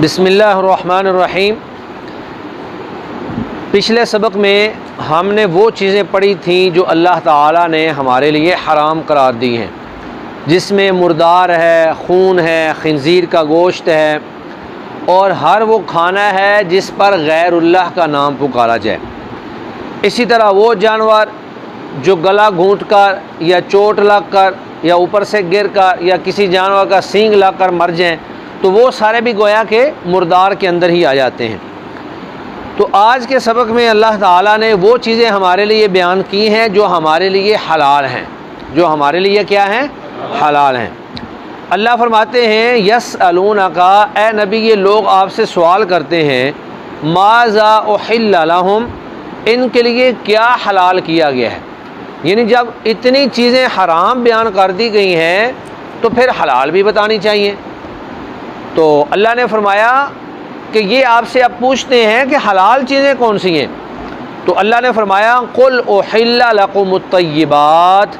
बिस्मिल्लाहिर्रहमानिर्रहीम। पिछले सबक में हमने वो चीज़ें पढ़ी थी जो अल्लाह ताला ने हमारे लिए हराम करार दी हैं, जिसमें मुर्दार है, खून है, खिंजीर का गोश्त है और हर वो खाना है जिस पर गैरुल्लाह का नाम पुकारा जाए। इसी तरह वो जानवर जो गला घूंट कर या चोट लग कर या ऊपर से गिर कर या किसी जानवर का सींग लग कर मर जाएं, तो वो सारे भी गोया के मुर्दार के अंदर ही आ जाते हैं। तो आज के सबक में अल्लाह ताला ने वो चीज़ें हमारे लिए बयान की हैं जो हमारे लिए हलाल हैं, जो हमारे लिए क्या हैं, हलाल हैं। अल्लाह फरमाते हैं यसअलूनका, ए नबी ये लोग आपसे सवाल करते हैं, माज़ा उहिल्ला लहुम, इनके लिए क्या हलाल किया गया है। यानी जब इतनी चीज़ें हराम बयान कर दी गई हैं तो फिर हलाल भी बतानी चाहिए। तो अल्लाह ने फरमाया कि ये आपसे अब पूछते हैं कि हलाल चीज़ें कौन सी हैं। तो अल्लाह ने फरमाया कुल उहिल्ला लकुमुत तय्यिबात,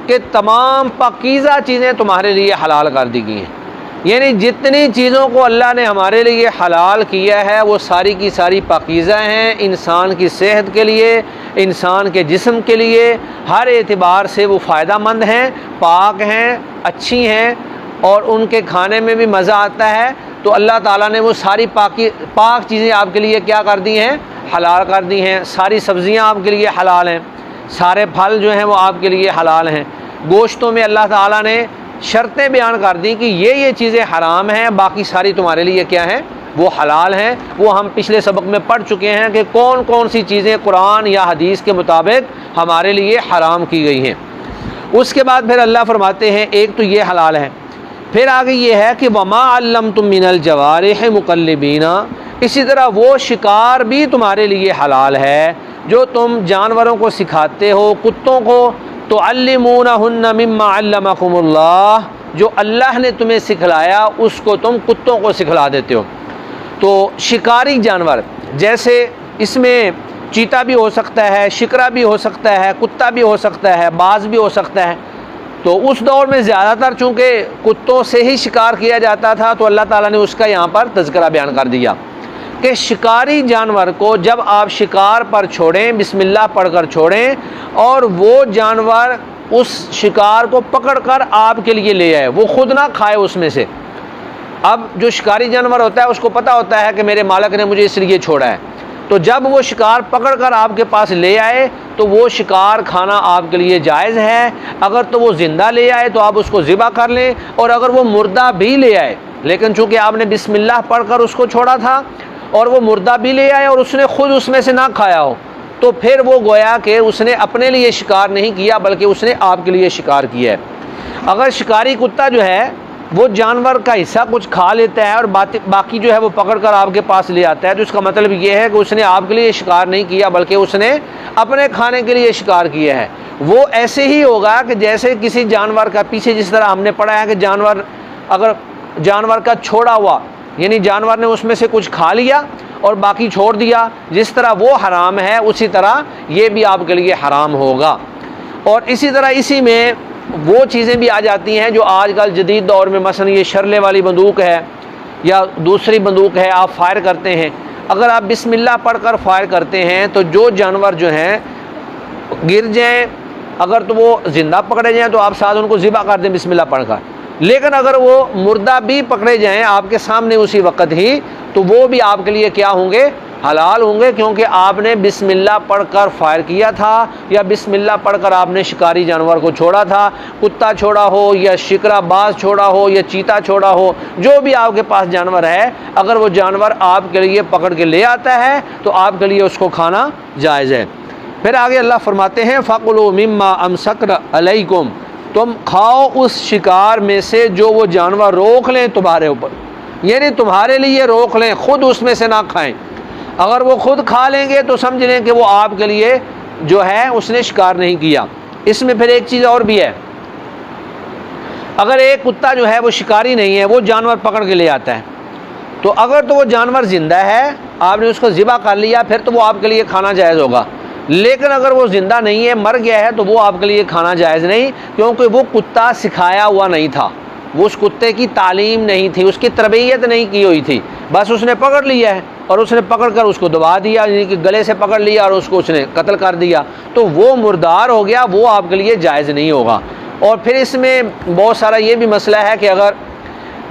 कि तमाम पाकीज़ा चीज़ें तुम्हारे लिए हलाल कर दी गई हैं। यानी जितनी चीज़ों को अल्लाह ने हमारे लिए हलाल किया है वो सारी की सारी पाकीज़ा हैं, इंसान की सेहत के लिए, इंसान के जिस्म के लिए, हर एतबार से वो फ़ायदा हैं, पाक हैं, अच्छी हैं और उनके खाने में भी मज़ा आता है। तो अल्लाह ताला ने वो सारी पाक चीज़ें आपके लिए क्या कर दी हैं, हलाल कर दी हैं। सारी सब्ज़ियाँ आपके लिए हलाल हैं, सारे फल जो हैं वो आपके लिए हलाल हैं। गोश्तों में अल्लाह ताला ने शर्तें बयान कर दी कि ये चीज़ें हराम हैं, बाकी सारी तुम्हारे लिए क्या हैं, वो हलाल हैं। वो हम पिछले सबक में पढ़ चुके हैं कि कौन कौन सी चीज़ें कुरान या हदीस के मुताबिक हमारे लिए हराम की गई हैं। उसके बाद फिर अल्लाह फरमाते हैं एक तो ये हलाल है, फिर आगे ये है कि वमा अल्लमतुम मिनल जवारिह मुकल्लिबीना, इसी तरह वो शिकार भी तुम्हारे लिए हलाल है जो तुम जानवरों को सिखाते हो, कुत्तों को, तो अल्लिमूनहुन्ना मिम्मा अल्लमकुमुल्लाह, जो अल्लाह ने तुम्हें सिखलाया उसको तुम कुत्तों को सिखला देते हो। तो शिकारी जानवर जैसे इसमें चीता भी हो सकता है, शिकरा भी हो सकता है, कुत्ता भी हो सकता है, बाज भी हो सकता है। तो उस दौर में ज़्यादातर चूँकि कुत्तों से ही शिकार किया जाता था तो अल्लाह ताला ने उसका यहाँ पर तज़किरा बयान कर दिया कि शिकारी जानवर को जब आप शिकार पर छोड़ें, बिस्मिल्लाह पढ़कर छोड़ें और वो जानवर उस शिकार को पकड़कर आपके लिए ले आए, वो खुद ना खाए उसमें से। अब जो शिकारी जानवर होता है उसको पता होता है कि मेरे मालिक ने मुझे इसलिए छोड़ा है, तो जब वो शिकार पकड़कर आपके पास ले आए तो वो शिकार खाना आपके लिए जायज़ है। अगर तो वो ज़िंदा ले आए तो आप उसको ज़िबा कर लें, और अगर वो मुर्दा भी ले आए, लेकिन चूँकि आपने बिस्मिल्लाह पढ़कर उसको छोड़ा था और वो मुर्दा भी ले आए और उसने खुद उसमें से ना खाया हो, तो फिर वो गोया कि उसने अपने लिए शिकार नहीं किया बल्कि उसने आपके लिए शिकार किया है। अगर शिकारी कुत्ता जो है वो जानवर का हिस्सा कुछ खा लेता है और बाकी जो है वो पकड़ कर आपके पास ले आता है, तो इसका मतलब ये है कि उसने आपके लिए शिकार नहीं किया बल्कि उसने अपने खाने के लिए शिकार किया है। वो ऐसे ही होगा कि जैसे किसी जानवर का, पीछे जिस तरह हमने पढ़ा है कि जानवर, अगर जानवर का छोड़ा हुआ यानी जानवर ने उसमें से कुछ खा लिया और बाकी छोड़ दिया, जिस तरह वो हराम है उसी तरह ये भी आपके लिए हराम होगा। और इसी तरह इसी में वो चीज़ें भी आ जाती हैं जो आजकल जदीद दौर में, मसलन ये शरले वाली बंदूक है या दूसरी बंदूक है, आप फायर करते हैं, अगर आप बिस्मिल्लाह पढ़कर फायर करते हैं तो जो जानवर जो हैं गिर जाएं, अगर तो वो ज़िंदा पकड़े जाएं तो आप साथ उनको ज़िबा कर दें बिस्मिल्लाह पढ़कर, लेकिन अगर वो मुर्दा भी पकड़े जाएं आपके सामने उसी वक्त ही, तो वो भी आपके लिए क्या होंगे, हलाल होंगे, क्योंकि आपने बिस्मिल्लाह पढ़कर फायर किया था या बिस्मिल्लाह पढ़कर आपने शिकारी जानवर को छोड़ा था। कुत्ता छोड़ा हो या शिकरा बाज छोड़ा हो या चीता छोड़ा हो, जो भी आपके पास जानवर है, अगर वो जानवर आपके लिए पकड़ के ले आता है तो आपके लिए उसको खाना जायज़ है। फिर आगे अल्लाह फरमाते हैं फ़कुलू मिम्मा अमसकना अलैकुम, तुम खाओ उस शिकार में से जो वो जानवर रोक लें तुम्हारे ऊपर, यानी तुम्हारे लिए रोक लें, खुद उसमें से ना खाएं। अगर वो खुद खा लेंगे तो समझ लें कि वो आपके लिए जो है उसने शिकार नहीं किया। इसमें फिर एक चीज़ और भी है, अगर एक कुत्ता जो है वो शिकारी नहीं है, वो जानवर पकड़ के ले आता है, तो अगर तो वो जानवर ज़िंदा है, आपने उसको ज़िबा कर लिया, फिर तो वो आपके लिए खाना जायज़ होगा। लेकिन अगर वो ज़िंदा नहीं है, मर गया है, तो वो आपके लिए खाना जायज़ नहीं, क्योंकि वो कुत्ता सिखाया हुआ नहीं था, वो उस कुत्ते की तालीम नहीं थी, उसकी तरबियत नहीं की हुई थी, बस उसने पकड़ लिया है और उसने पकड़ कर उसको दबा दिया, यानी कि गले से पकड़ लिया और उसको उसने कत्ल कर दिया, तो वो मुर्दार हो गया, वो आपके लिए जायज़ नहीं होगा। और फिर इसमें बहुत सारा ये भी मसला है कि अगर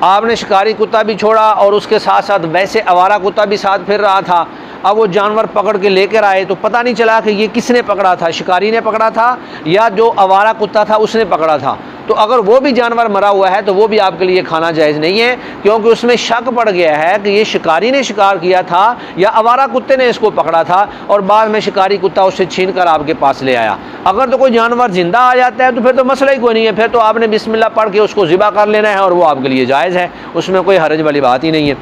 आपने शिकारी कुत्ता भी छोड़ा और उसके साथ साथ वैसे आवारा कुत्ता भी साथ फिर रहा था, अब वो जानवर पकड़ के लेकर आए तो पता नहीं चला कि ये किसने पकड़ा था, शिकारी ने पकड़ा था या जो आवारा कुत्ता था उसने पकड़ा था, तो अगर वो भी जानवर मरा हुआ है तो वो भी आपके लिए खाना जायज़ नहीं है, क्योंकि उसमें शक पड़ गया है कि ये शिकारी ने शिकार किया था या आवारा कुत्ते ने इसको पकड़ा था और बाद में शिकारी कुत्ता उससे छीन कर आपके पास ले आया। अगर तो कोई जानवर जिंदा आ जाता है तो फिर तो मसला ही कोई नहीं है, फिर तो आपने बिस्मिल्लाह पढ़ के उसको ज़िबा कर लेना है और वो आपके लिए जायज़ है, उसमें कोई हरज वाली बात ही नहीं है।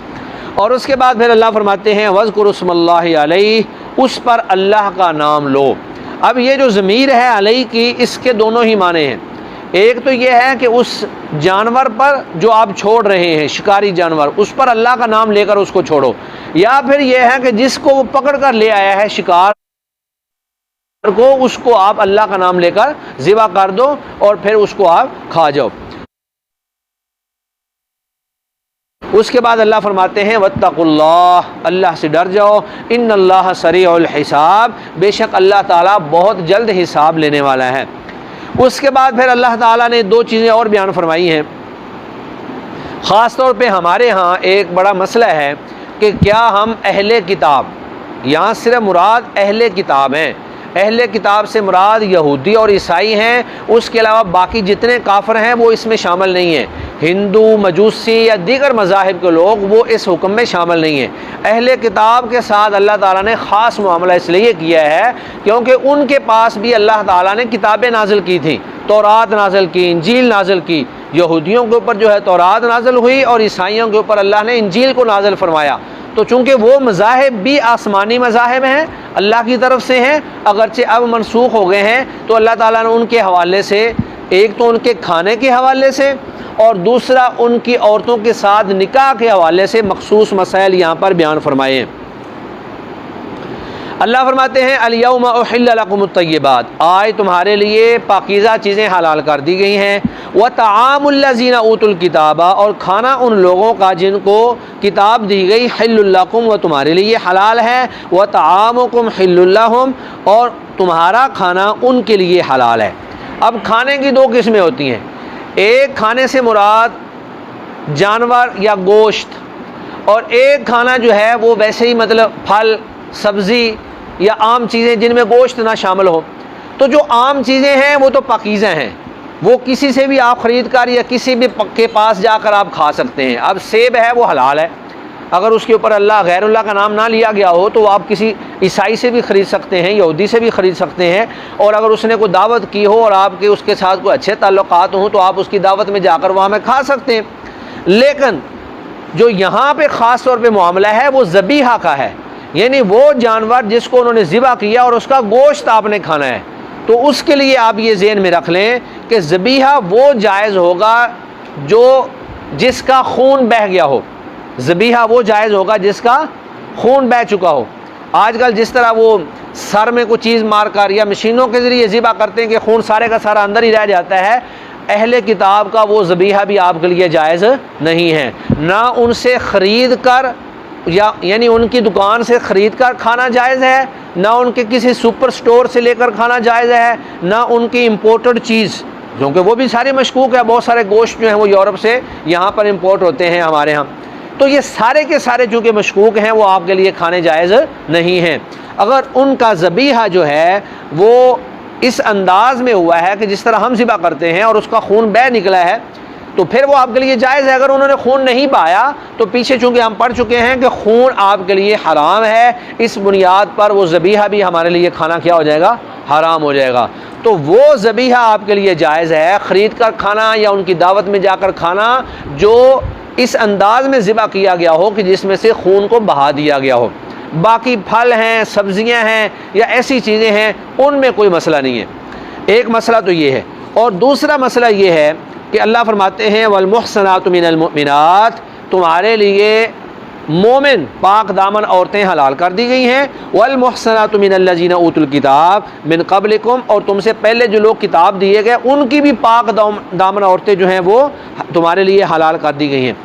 और उसके बाद फिर अल्लाह फरमाते हैं वज़्कुरुस्मल्लाहि अलैहि, उस पर अल्लाह का नाम लो। अब ये जो ज़मीर है अलैहि की, इसके दोनों ही माने हैं। एक तो ये है कि उस जानवर पर जो आप छोड़ रहे हैं, शिकारी जानवर, उस पर अल्लाह का नाम लेकर उसको छोड़ो, या फिर यह है कि जिसको वो पकड़ कर ले आया है शिकार को, उसको आप अल्लाह का नाम लेकर ज़िबा कर दो और फिर उसको आप खा जाओ। उसके बाद अल्लाह फरमाते हैं वत्तकुल्लाह, अल्लाह से डर जाओ, इन्नल्लाह सरीउल हिसाब, बेशक अल्लाह ताला बहुत जल्द हिसाब लेने वाला है। उसके बाद फिर अल्लाह ताला ने दो चीज़ें और बयान फरमाई हैं। ख़ास तौर पे हमारे यहाँ एक बड़ा मसला है कि क्या हम अहले किताब, यहाँ सिर्फ मुराद अहले किताब हैं, अहले किताब से मुराद यहूदी और ईसाई हैं, उसके अलावा बाकी जितने काफिर हैं वो इसमें शामिल नहीं हैं। हिंदू, मजूसी या दीगर मज़ाहिब के लोग वो इस हुक्म में शामिल नहीं हैं। अहले किताब के साथ अल्लाह ताला ने ख़ास मामला इसलिए किया है क्योंकि उनके पास भी अल्लाह ताला ने किताबें नाजिल की थी, तौरात नाजिल की, इंजील नाजिल की। यहूदियों के ऊपर जो है तौरात नाजिल हुई और ईसाइयों के ऊपर अल्लाह ने इंजील को नाजिल फरमाया। तो चूँकि वो मज़ाहिब भी आसमानी मज़ाहिब हैं, अल्लाह की तरफ से हैं, अगरचे अब मनसूख हो गए हैं, तो अल्लाह ताला ने उनके हवाले से, एक तो उनके खाने के हवाले से और दूसरा उनकी औरतों के साथ निकाह के हवाले से मखसूस मसाइल यहाँ पर बयान फरमाए हैं। अल्लाह फरमाते हैं अल-यौमा उहिल्ला लकुमुत तय्यिबात, आज तुम्हारे लिए पाकीज़ा चीज़ें हलाल कर दी गई हैं। व तआमुल लज़ीना ऊतुल किताबा, और खाना उन लोगों का जिनको किताब दी गई, हिल्लुल लकुम, वह तुम्हारे लिए हलाल है। व तआमुकुम हिल्लुल लहुम, और तुम्हारा खाना उनके लिए हलाल है। अब खाने की दो किस्में होती हैं, एक खाने से मुराद जानवर या गोश्त, और एक खाना जो है वो वैसे ही मतलब फल, सब्ज़ी या आम चीज़ें जिनमें गोश्त ना शामिल हो। तो जो आम चीज़ें हैं वो तो पाकीज़ा हैं, वो किसी से भी आप ख़रीद कर या किसी भी के पास जाकर आप खा सकते हैं। अब सेब है वो हलाल है, अगर उसके ऊपर अल्लाह गैरुल्लाह का नाम ना लिया गया हो तो आप किसी ईसाई से भी ख़रीद सकते हैं, यहूदी से भी ख़रीद सकते हैं, और अगर उसने कोई दावत की हो और आपके उसके साथ कोई अच्छे ताल्लुकात हों तो आप उसकी दावत में जाकर वहाँ में खा सकते हैं। लेकिन जो यहाँ पे ख़ास तौर पे मामला है वो ज़बीहा का है, यानी वो जानवर जिसको उन्होंने ज़िबा किया और उसका गोश्त आपने खाना है, तो उसके लिए आप ये ज़हन में रख लें कि ज़बीहा वो जायज़ होगा जो जिसका खून बह गया हो। ज़बीहा वो जायज़ होगा जिसका खून बह चुका हो। आजकल जिस तरह वो सर में कोई चीज़ मार कर या मशीनों के ज़रिए ज़िबा करते हैं कि खून सारे का सारा अंदर ही रह जाता है, अहले किताब का वो ज़बीहा भी आपके लिए जायज़ नहीं है। ना उनसे ख़रीद कर यानी उनकी दुकान से ख़रीद कर खाना जायज़ है, ना उनके किसी सुपर स्टोर से लेकर खाना जायज़ है, ना उनकी इम्पोर्टेड चीज़, क्योंकि वो भी सारी मशकूक है। बहुत सारे गोश्त जो हैं वो यूरोप से यहाँ पर इम्पोर्ट होते हैं हमारे यहाँ, तो ये सारे के सारे चूँकि मशकूक हैं वो आपके लिए खाने जायज़ नहीं हैं। अगर उनका ज़बीहा जो है वो इस अंदाज में हुआ है कि जिस तरह हम ज़िबा करते हैं और उसका खून बह निकला है, तो फिर वो आपके लिए जायज़ है। अगर उन्होंने खून नहीं बहाया तो पीछे चूँकि हम पढ़ चुके हैं कि खून आपके लिए हराम है, इस बुनियाद पर वो ज़बीहा भी हमारे लिए खाना क्या हो जाएगा, हराम हो जाएगा। तो वो ज़बीहा आपके लिए जायज़ है, ख़रीद कर खाना या उनकी दावत में जाकर खाना जो इस अंदाज में ज़िबा किया गया हो कि जिसमें से खून को बहा दिया गया हो। बाकी फल हैं, सब्ज़ियाँ हैं या ऐसी चीज़ें हैं, उनमें कोई मसला नहीं है। एक मसला तो ये है, और दूसरा मसला ये है कि अल्लाह फरमाते हैं वल मुहसनातु मिनल मुमिनात, तुम्हारे लिए मोमिन पाक दामन औरतें हलाल कर दी गई हैं। वल मुहसनातु मिनल्लज़ीना ऊतुल किताब मिन क़ब्लिकुम, और तुमसे पहले जो लोग किताब दिए गए उनकी भी पाक दामन औरतें जो हैं वो तुम्हारे लिए हलाल कर दी गई हैं।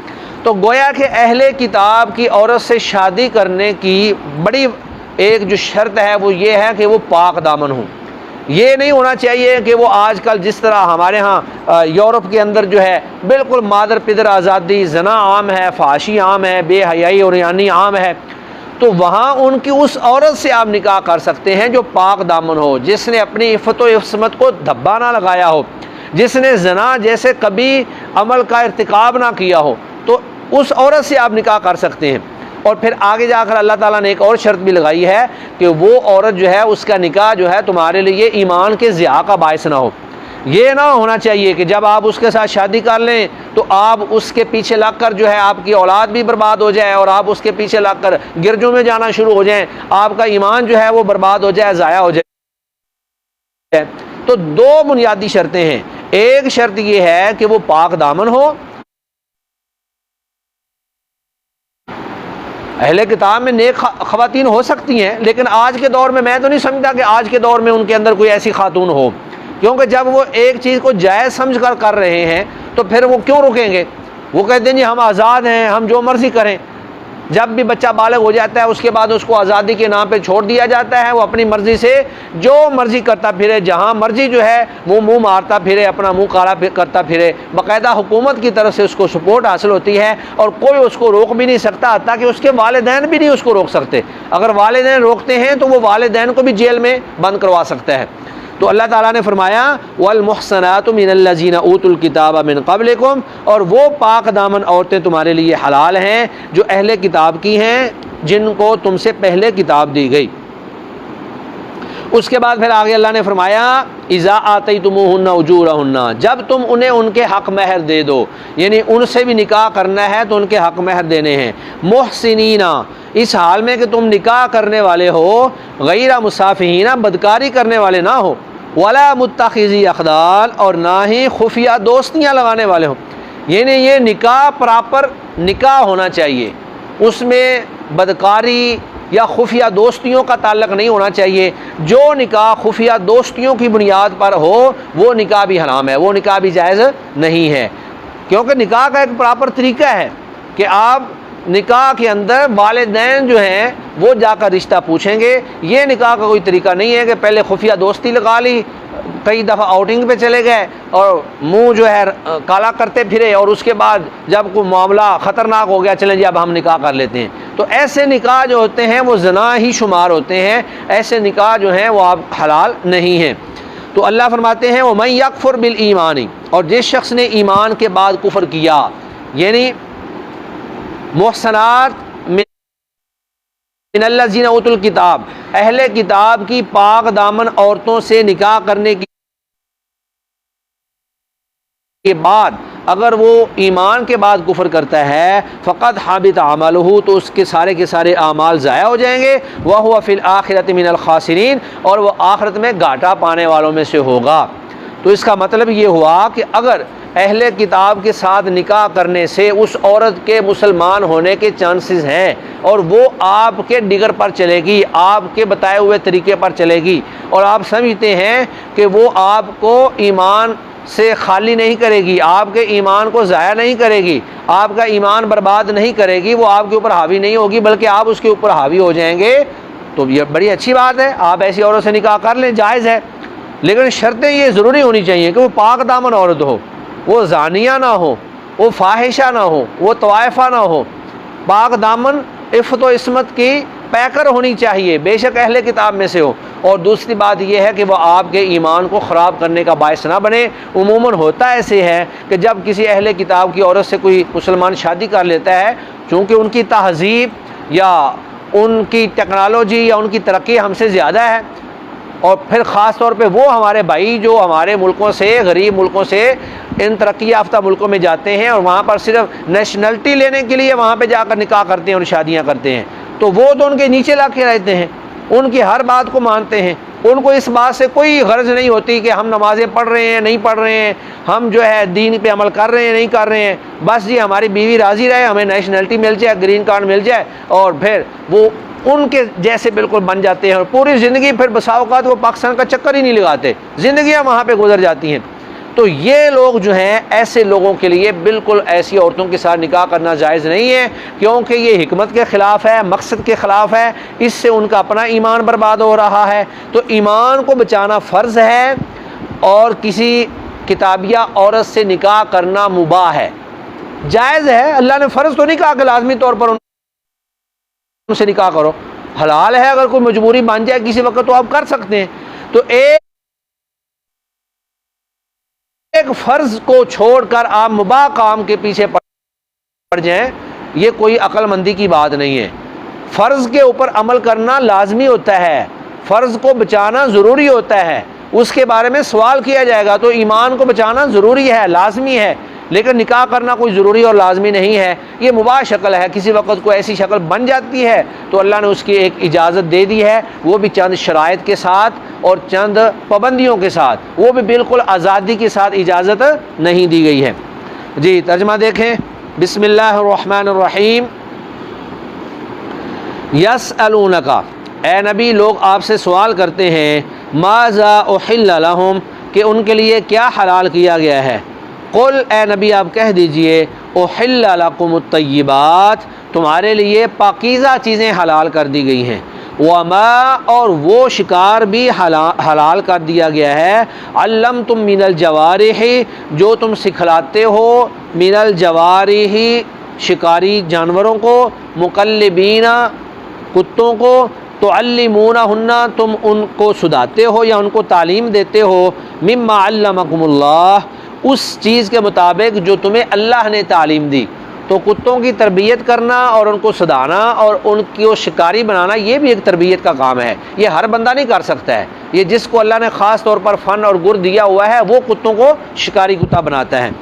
तो गोया कि अहले किताब की औरत से शादी करने की बड़ी एक जो शर्त है वो ये है कि वो पाक दामन हो। ये नहीं होना चाहिए कि वो आजकल जिस तरह हमारे यहाँ यूरोप के अंदर जो है बिल्कुल मादर पिदर आज़ादी, जना आम है, फाशी आम है, बेहयाई और यानी आम है, तो वहाँ उनकी उस औरत से आप निकाह कर सकते हैं जो पाक दामन हो, जिसने अपनी इफ़्फ़त व इस्मत को धब्बा ना लगाया हो, जिसने जना जैसे कभी अमल का इर्तिकाब ना किया हो, तो उस औरत से आप निकाह कर सकते हैं। और फिर आगे जाकर अल्लाह ताला ने एक और शर्त भी लगाई है कि वो औरत जो है उसका निकाह जो है तुम्हारे लिए ईमान के ज़िया का बायस ना हो। ये ना होना चाहिए कि जब आप उसके साथ शादी कर लें तो आप उसके पीछे लग कर जो है आपकी औलाद भी बर्बाद हो जाए और आप उसके पीछे लग कर गिरजों में जाना शुरू हो जाएं, आपका ईमान जो है वो बर्बाद हो जाए, ज़ाया हो जाए। तो दो बुनियादी शर्तें हैं। एक शर्त ये है कि वो पाक दामन हो। अहले किताब में नेक ख़वातीन हो सकती हैं, लेकिन आज के दौर में मैं तो नहीं समझता कि आज के दौर में उनके अंदर कोई ऐसी खातून हो, क्योंकि जब वो एक चीज़ को जायज़ समझ कर रहे हैं तो फिर वो क्यों रुकेंगे। वो कहते हैं जी हम आज़ाद हैं, हम जो मर्ज़ी करें। जब भी बच्चा बालिग हो जाता है उसके बाद उसको आज़ादी के नाम पे छोड़ दिया जाता है, वो अपनी मर्ज़ी से जो मर्ज़ी करता फिरे, जहाँ मर्ज़ी जो है वो मुँह मारता फिरे, अपना मुँह काला करता फिरे। बाकायदा हुकूमत की तरफ से उसको सपोर्ट हासिल होती है और कोई उसको रोक भी नहीं सकता, ताकि उसके वालिदैन भी नहीं उसको रोक सकते। अगर वालिदैन रोकते हैं तो वो वालिदैन को भी जेल में बंद करवा सकता है। तो अल्लाह ताला ने फरमाया वल मुहसनातु मिनल्लज़ीना ऊतुल किताब मिन क़ब्लिकुम, और वो पाक दामन औरतें तुम्हारे लिए हलाल हैं जो अहले किताब की हैं, जिनको तुमसे पहले किताब दी गई। उसके बाद फिर आगे अल्लाह ने फरमाया इज़ा आतैतुमूहुन्ना उजूरहुन्ना, जब तुम उन्हें उनके हक़ महर दे दो, यानी उनसे भी निकाह करना है तो उनके हक़ महर देने हैं। मुहसिनीना, इस हाल में कि तुम निकाह करने वाले हो, गैरा मुसाफिहीना, बदकारी करने वाले ना हो, वला मुत्तखिज़ी अख़दान, और ना ही खुफिया दोस्तियाँ लगाने वाले हो। यानी ये निकाह प्रॉपर निकाह होना चाहिए, उसमें बदकारी या खुफिया दोस्तियों का ताल्लुक़ नहीं होना चाहिए। जो निकाह खुफिया दोस्तियों की बुनियाद पर हो वो निकाह भी हराम है, वो निकाह भी जायज़ नहीं है। क्योंकि निकाह का एक प्रॉपर तरीका है कि आप निकाह के अंदर वालिदैन जो हैं वो जाकर रिश्ता पूछेंगे। ये निकाह का कोई तरीका नहीं है कि पहले खुफिया दोस्ती लगा ली, कई दफ़ा आउटिंग पे चले गए और मुंह जो है काला करते फिरे, और उसके बाद जब कोई मामला ख़तरनाक हो गया चलें जी अब हम निकाह कर लेते हैं। तो ऐसे निकाह जो होते हैं वो ज़ना ही शुमार होते हैं, ऐसे निकाह जो हैं वो आप हलाल नहीं हैं। तो अल्लाह फरमाते हैं वमन यकफुर बिल ईमानी, और जिस शख्स ने ईमान के बाद कुफ्र किया, यानी मुहसनात मिनल्लज़ीना ऊतुल किताब, अहले किताब की पाक दामन औरतों से निकाह करने के बाद अगर वो ईमान के बाद कुफ्र करता है फ़क़द हाबित अमलहु, तो उसके सारे के सारे आमाल ज़ाया हो जाएंगे। वह हुवा फ़िल आखिरति मिनल खासिरीन, और वह आखिरत में घाटा पाने वालों में से होगा। तो इसका मतलब ये हुआ कि अगर अहले किताब के साथ निकाह करने से उस औरत के मुसलमान होने के चांसेस हैं और वो आपके डिगर पर चलेगी, आपके बताए हुए तरीके पर चलेगी, और आप समझते हैं कि वो आपको ईमान से खाली नहीं करेगी, आपके ईमान को ज़ाया नहीं करेगी, आपका ईमान बर्बाद नहीं करेगी, वो आपके ऊपर हावी नहीं होगी बल्कि आप उसके ऊपर हावी हो जाएंगे, तो ये बड़ी अच्छी बात है। आप ऐसी औरत से निकाह कर लें, जायज़ है। लेकिन शर्तें ये ज़रूरी होनी चाहिए कि वो पाक दामन औरत हो, वो ज़ानिया ना हो, वो फाहिशा ना हो, वो तवाइफ़ा ना हो। पाक दामन इफ़्फ़त व इस्मत की पैकर होनी चाहिए, बेशक अहले किताब में से हो। और दूसरी बात यह है कि वह आपके ईमान को ख़राब करने का बायस ना बने। उमूमन होता ऐसे है कि जब किसी अहले किताब की औरत से कोई मुसलमान शादी कर लेता है, चूँकि उनकी तहज़ीब या उनकी टेक्नोलॉजी या उनकी तरक्की हमसे ज़्यादा है, और फिर ख़ास तौर पे वो हमारे भाई जो हमारे मुल्कों से, गरीब मुल्कों से इन तरक्की याफ्ता मुल्कों में जाते हैं और वहाँ पर सिर्फ नेशनलिटी लेने के लिए वहाँ पे जाकर निकाह करते हैं और शादियाँ करते हैं, तो वो तो उनके नीचे ला के रहते हैं, उनकी हर बात को मानते हैं, उनको इस बात से कोई गर्ज नहीं होती कि हम नमाज़ें पढ़ रहे हैं नहीं पढ़ रहे हैं, हम जो है दीन पे अमल कर रहे हैं नहीं कर रहे हैं, बस जी हमारी बीवी राज़ी रहे, हमें नेशनलिटी मिल जाए, ग्रीन कार्ड मिल जाए, और फिर वो उनके जैसे बिल्कुल बन जाते हैं और पूरी ज़िंदगी फिर बसा औक़ात वो पाकिस्तान का चक्कर ही नहीं लगाते, ज़िंदगियाँ वहाँ पर गुजर जाती हैं। तो ये लोग जो हैं, ऐसे लोगों के लिए बिल्कुल ऐसी औरतों के साथ निकाह करना जायज़ नहीं है, क्योंकि ये हिकमत के ख़िलाफ़ है, मकसद के ख़िलाफ़ है, इससे उनका अपना ईमान बर्बाद हो रहा है। तो ईमान को बचाना फ़र्ज़ है और किसी किताबिया औरत से निकाह करना मुबाह है, जायज़ है। अल्लाह ने फ़र्ज़ तो नहीं कहा कि लाज़मी तौर पर उनसे निकाह करो, हलाल है। अगर कोई मजबूरी बन जाए किसी वक्त तो आप कर सकते हैं। तो एक फ़र्ज़ को छोड़कर आप मुबाह काम के पीछे पड़ जाएं, ये कोई अक्लमंदी की बात नहीं है। फ़र्ज़ के ऊपर अमल करना लाजमी होता है, फ़र्ज़ को बचाना ज़रूरी होता है, उसके बारे में सवाल किया जाएगा। तो ईमान को बचाना ज़रूरी है, लाजमी है, लेकिन निकाह करना कोई ज़रूरी और लाजमी नहीं है। ये मुबाह शक्ल है, किसी वक्त को ऐसी शक्ल बन जाती है तो अल्लाह ने उसकी एक इजाज़त दे दी है, वो भी चंद शराइत के साथ और चंद पाबंदियों के साथ, वो भी बिल्कुल आज़ादी के साथ इजाज़त नहीं दी गई है। जी तर्जुमा देखें, बिस्मिल्लाहिर्रहमानिर्रहीम। यसअलूनका, ए नबी लोग आपसे सवाल करते हैं, माज़ा उहिल्ला लहुम, कि उनके लिए क्या हलाल किया गया है। कुल, ए नबी आप कह दीजिए, उहिल्ला लकुमुत तय्यिबात, तुम्हारे लिए पाकीज़ा चीज़ें हलाल कर दी गई हैं। वमा, और वो शिकार भी हलाल कर दिया गया है। अल्लम तुम मिनल जवारिही, जो तुम सिखलाते हो, मिनल जवारिही शिकारी जानवरों को, मुकल्लिबीना कुत्तों को, तो अल्लिमूना हुन्ना, तुम उनको सुधाते हो या उनको तालीम देते हो, मिम्मा अल्लमकुमुल्लाह, उस चीज़ के मुताबिक जो तुम्हें अल्लाह ने तालीम दी। तो कुत्तों की तरबियत करना और उनको सुधारना और उनको शिकारी बनाना, ये भी एक तरबियत का काम है। ये हर बंदा नहीं कर सकता है। ये जिसको अल्लाह ने ख़ास तौर पर फ़न और गुर दिया हुआ है वो कुत्तों को शिकारी कुत्ता बनाता है।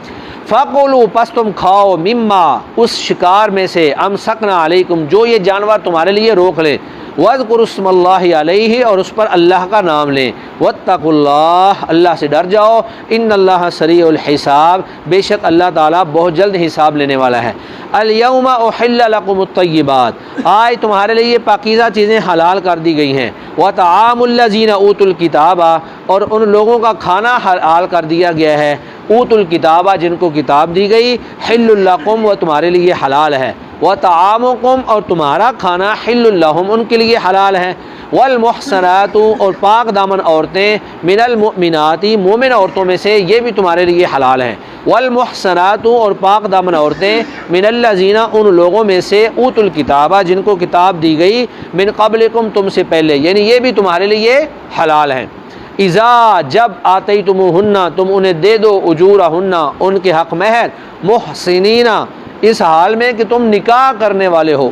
फ़कुलू, पस तुम खाओ, मिम्मा, उस शिकार में से, अमसकना अलैकुम, जो ये जानवर तुम्हारे लिए रोक ले, वज़्कुरुस्मल्लाहि अलैहि, और उस पर अल्लाह का नाम लें, वत्तकुल्लाह, अल्लाह से डर जाओ, इन्नल्लाह सरीउल हिसाब, बेशक अल्लाह ताला बहुत जल्द हिसाब लेने वाला है। अल-यौमा उहिल्ला लकुमुत तय्यिबात, आज तुम्हारे लिए पाकीज़ा चीज़ें हलाल कर दी गई हैं। व तआमुल लज़ीना ऊतुल किताबा, और उन लोगों का खाना हलाल कर दिया गया है, ऊतुल किताबा, जिनको किताब दी गई, हिल्लुल लकुम, वह तुम्हारे लिए हलाल है, व तआमुकुम, और तुम्हारा खाना, हिल्लुल लहुम, उनके लिए हलाल है। वल मुहसनातु, और पाक दामन औरतें, मिनल मुमिनाती, मोमिन औरतों में से, ये भी तुम्हारे लिए हलाल हैं। वल मुहसनातु, और पाक दामन औरतें, मिनल्लज़ीना, उन लोगों में से, ऊतुल किताबा, जिनको किताब दी गई, मिन क़ब्लिकुम, तुमसे पहले, यानी ये भी तुम्हारे लिए हलाल हैं। इज़ा, जब आतैतुमुहुन्ना, तुम उन्हें दे दो, उजूरहुन्ना, उनके हक़ महर, मुहसिनीना, इस हाल में कि तुम निकाह करने वाले हो,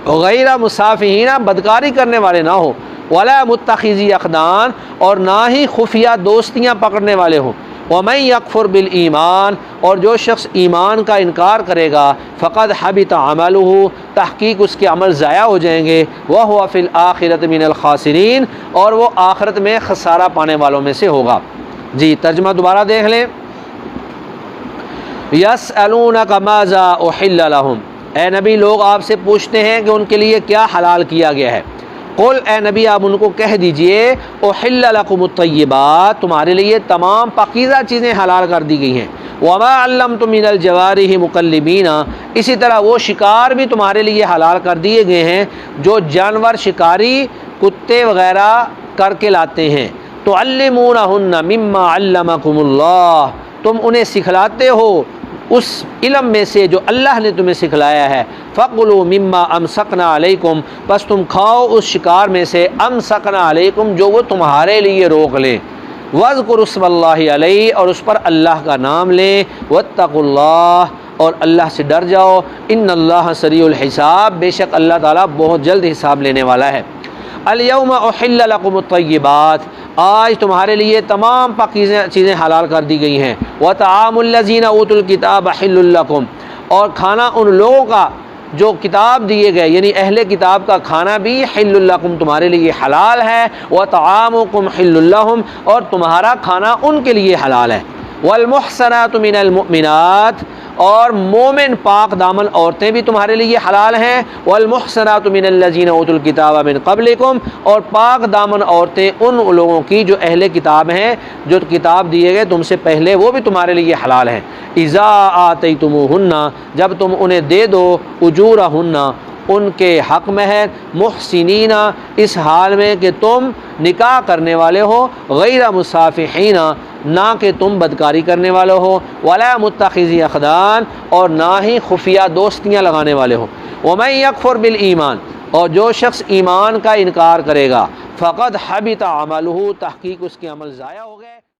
गैर मुसाफिहीना, बदकारी करने वाले ना हो, वला मुत्तखिज़ी अख़दान, और ना ही खुफिया दोस्तियाँ पकड़ने वाले हो। वमन यकफुर बिल ईमान, और जो शख्स ईमान का इनकार करेगा, फ़क़द हबित अमलुहु, तहक़ीक़ उसके अमल ज़ाया हो जाएंगे, वह हुवा फ़िल आखिरत मिनल खासिरीन, और वो आखिरत में खसारा पाने वालों में से होगा। जी तर्जुमा दोबारा देख लें। यसअलूनका माज़ा उहिल्ला लहुम, ए नबी लोग आपसे पूछते हैं कि उनके लिए क्या हलाल किया गया है। कुल, ए नबी आप उनको कह दीजिए, उहिल्ला लकुमुत तय्यिबात, तुम्हारे लिए तमाम पाकीज़ा चीज़ें हलाल कर दी गई हैं। वमा अल्लमतुम मिनल जवारिहि मुकल्लिबीना, इसी तरह वो शिकार भी तुम्हारे लिए हलाल कर दिए गए हैं जो जानवर शिकारी कुत्ते वग़ैरह करके लाते हैं। तो अल्लिमूनहुन्ना मिम्मा अल्लमकुमुल्लाह, तुम उन्हें सिखलाते हो उस इल्म में से जो अल्लाह ने तुम्हें सिखलाया है। फ़कुलू मिम्मा अमसकना अलैकुम, बस तुम खाओ उस शिकार में से, अमसकना अलैकुम, जो वो तुम्हारे लिए रोक लें, वज़्कुरुस्मल्लाहि अलैहि, और उस पर अल्लाह का नाम लें, वत्तकुल्लाह, और अल्लाह से डर जाओ, इन्नल्लाह सरीउल हिसाब, बेशक अल्लाह ताला बहुत जल्द हिसाब लेने वाला है। अल-यौमा उहिल्ला लकुमुत तय्यिबात, आज तुम्हारे लिए तमाम पाकीज़ा चीज़ें हलाल कर दी गई हैं। व तआमुल लज़ीना ऊतुल किताब हिल्लुल लकुम, और खाना उन लोगों का जो किताब दिए गए यानी अहले किताब का खाना भी हिल्लुल लकुम तुम्हारे लिए हलाल है, व तआमुकुम हिल्लुल लहुम और तुम्हारा खाना उनके लिए हलाल है। वल मुहसनातु मिनल मुमिनात और मोमिन पाक दामन औरतें भी तुम्हारे लिए हलाल हैं। वल मुहसनातु मिनल लजीना उतुल किताब मिन क़ब्लिकुम और पाक दामन औरतें उन लोगों की जो अहले किताब हैं, जो किताब दिए गए तुमसे पहले, वो भी तुम्हारे लिए हलाल हैं। इज़ा आतैतुमुहुन्ना जब तुम उन्हें दे दो, उजूरहुन्ना उनके हक़ में है, मुहसिनीना इस हाल में कि तुम निकाह करने वाले हो, गैर मुसाफिहीना ना कि तुम बदकारी करने वाले हो, वला मुत्तखिज़ी अख़दान और ना ही खुफिया दोस्तियाँ लगाने वाले हो। वमन यकफुर बिल ईमान और जो शख्स ईमान का इनकार करेगा, फ़क़द हबिता अमलुहु तहक़ीक़ उसके अमल ज़ाया हो गए।